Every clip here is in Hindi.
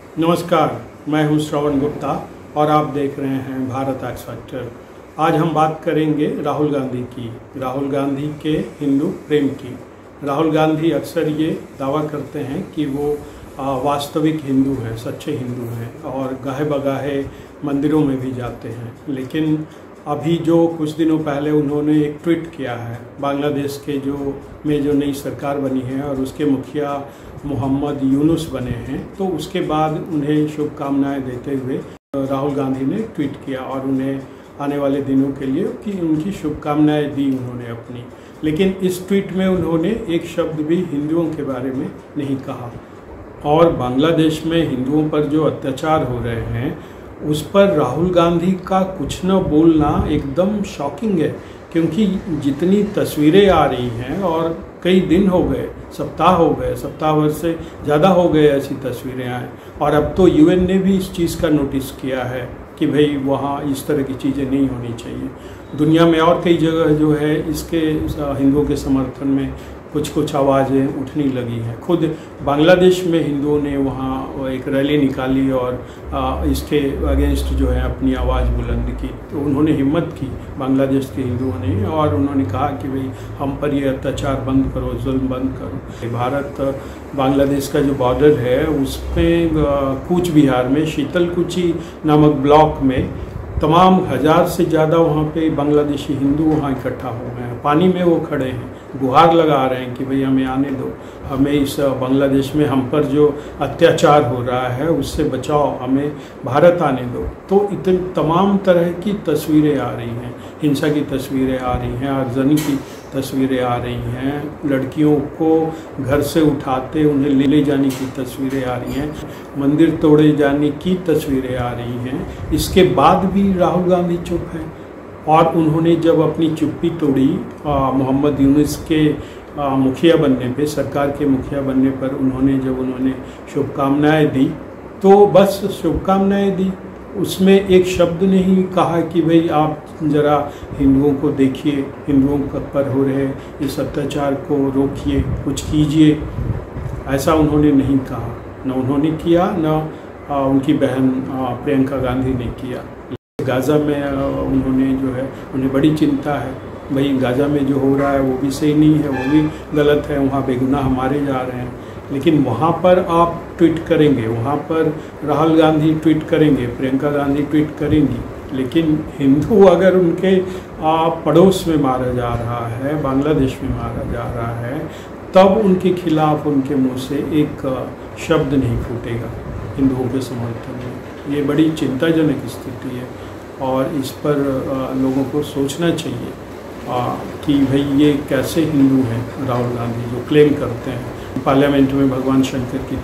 नमस्कार, मैं हूं श्रवण गुप्ता और आप देख रहे हैं भारत एक्स फैक्टर। आज हम बात करेंगे राहुल गांधी की, राहुल गांधी के हिंदू प्रेम की। राहुल गांधी अक्सर ये दावा करते हैं कि वो वास्तविक हिंदू हैं, सच्चे हिंदू हैं और गाहे बगाहे मंदिरों में भी जाते हैं। लेकिन अभी जो कुछ दिनों पहले उन्होंने एक ट्वीट किया है, बांग्लादेश के जो नई सरकार बनी है और उसके मुखिया मोहम्मद यूनुस बने हैं, तो उसके बाद उन्हें शुभकामनाएं देते हुए राहुल गांधी ने ट्वीट किया और उन्हें आने वाले दिनों के लिए कि उनकी शुभकामनाएं दी उन्होंने अपनी। लेकिन इस ट्वीट में उन्होंने एक शब्द भी हिंदुओं के बारे में नहीं कहा। और बांग्लादेश में हिंदुओं पर जो अत्याचार हो रहे हैं उस पर राहुल गांधी का कुछ न बोलना एकदम शॉकिंग है, क्योंकि जितनी तस्वीरें आ रही हैं और कई दिन हो गए, सप्ताह भर से ज़्यादा हो गए ऐसी तस्वीरें आए, और अब तो यूएन ने भी इस चीज़ का नोटिस किया है कि भाई वहाँ इस तरह की चीज़ें नहीं होनी चाहिए। दुनिया में और कई जगह जो है इसके हिंदुओं के समर्थन में कुछ आवाज़ें उठने लगी हैं। खुद बांग्लादेश में हिंदुओं ने वहाँ एक रैली निकाली और इसके अगेंस्ट जो है अपनी आवाज़ बुलंद की। तो उन्होंने हिम्मत की बांग्लादेश के हिंदुओं ने, और उन्होंने कहा कि भाई हम पर ये अत्याचार बंद करो, जुल्म बंद करो। भारत बांग्लादेश का जो बॉर्डर है उस पर कूच बिहार में शीतलकुची नामक ब्लॉक में तमाम 1000 से ज़्यादा वहाँ पे बांग्लादेशी हिंदू वहाँ इकट्ठा हो गए हैं। पानी में वो खड़े हैं, गुहार लगा रहे हैं कि भाई हमें आने दो, हमें इस बांग्लादेश में हम पर जो अत्याचार हो रहा है उससे बचाओ, हमें भारत आने दो। तो इतनी तमाम तरह की तस्वीरें आ रही हैं, हिंसा की तस्वीरें आ रही हैं, आगजनी की तस्वीरें आ रही हैं, लड़कियों को घर से उठाते उन्हें ले जाने की तस्वीरें आ रही हैं, मंदिर तोड़े जाने की तस्वीरें आ रही हैं। इसके बाद भी राहुल गांधी चुप हैं, और उन्होंने जब अपनी चुप्पी तोड़ी मोहम्मद यूनुस के मुखिया बनने पे, सरकार के मुखिया बनने पर उन्होंने शुभकामनाएं दी, तो बस शुभकामनाएं दी, उसमें एक शब्द नहीं कहा कि भाई आप ज़रा हिंदुओं को देखिए, हिंदुओं पर हो रहे इस अत्याचार को रोकिए, कुछ कीजिए। ऐसा उन्होंने नहीं कहा, न उन्होंने किया, न उनकी बहन प्रियंका गांधी ने किया। गाज़ा में उन्होंने जो है, उन्हें बड़ी चिंता है, भाई गाज़ा में जो हो रहा है वो भी सही नहीं है, वो भी गलत है, वहाँ बेगुनाह मारे जा रहे हैं। लेकिन वहाँ पर आप ट्वीट करेंगे, वहाँ पर राहुल गांधी ट्वीट करेंगे, प्रियंका गांधी ट्वीट करेंगी, लेकिन हिंदू अगर उनके पड़ोस में मारा जा रहा है, बांग्लादेश में मारा जा रहा है, तब उनके खिलाफ उनके मुंह से एक शब्द नहीं फूटेगा हिंदुओं के समर्थन में। ये बड़ी चिंताजनक स्थिति है और इस पर लोगों को सोचना चाहिए कि भाई ये कैसे हिंदू हैं राहुल गांधी, जो क्लेम करते हैं पार्लियामेंट में भगवान शंकर की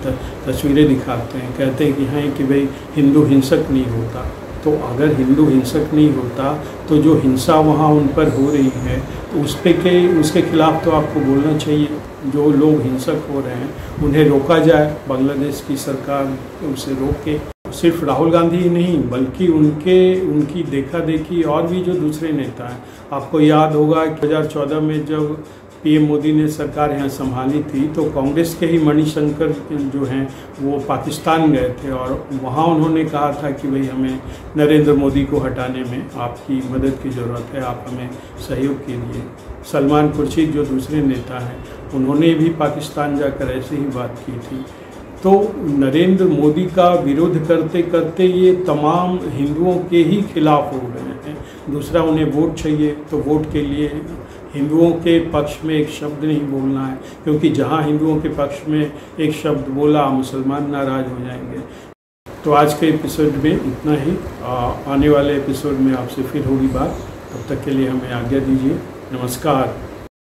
तस्वीरें दिखाते हैं, कहते हैं कि हाँ कि भाई हिंदू हिंसक नहीं होता। तो अगर हिंदू हिंसक नहीं होता तो जो हिंसा वहाँ उन पर हो रही है तो उसके खिलाफ तो आपको बोलना चाहिए। जो लोग हिंसक हो रहे हैं उन्हें रोका जाए, बांग्लादेश की सरकार उसे रोके। सिर्फ राहुल गांधी ही नहीं बल्कि उनकी देखा देखी और भी जो दूसरे नेता हैं। आपको याद होगा कि 2014 में जब पीएम मोदी ने सरकार यहाँ संभाली थी तो कांग्रेस के ही मणिशंकर जो हैं वो पाकिस्तान गए थे और वहाँ उन्होंने कहा था कि भाई हमें नरेंद्र मोदी को हटाने में आपकी मदद की ज़रूरत है, आप हमें सहयोग कीजिए। सलमान खुर्शीद जो दूसरे नेता हैं उन्होंने भी पाकिस्तान जाकर ऐसे ही बात की थी। तो नरेंद्र मोदी का विरोध करते करते ये तमाम हिंदुओं के ही खिलाफ हो गए हैं। दूसरा, उन्हें वोट चाहिए, तो वोट के लिए हिंदुओं के पक्ष में एक शब्द नहीं बोलना है, क्योंकि जहां हिंदुओं के पक्ष में एक शब्द बोला मुसलमान नाराज़ हो जाएंगे। तो आज के एपिसोड में इतना ही। आने वाले एपिसोड में आपसे फिर होगी बात। तब तक के लिए हमें आज्ञा दीजिए। नमस्कार।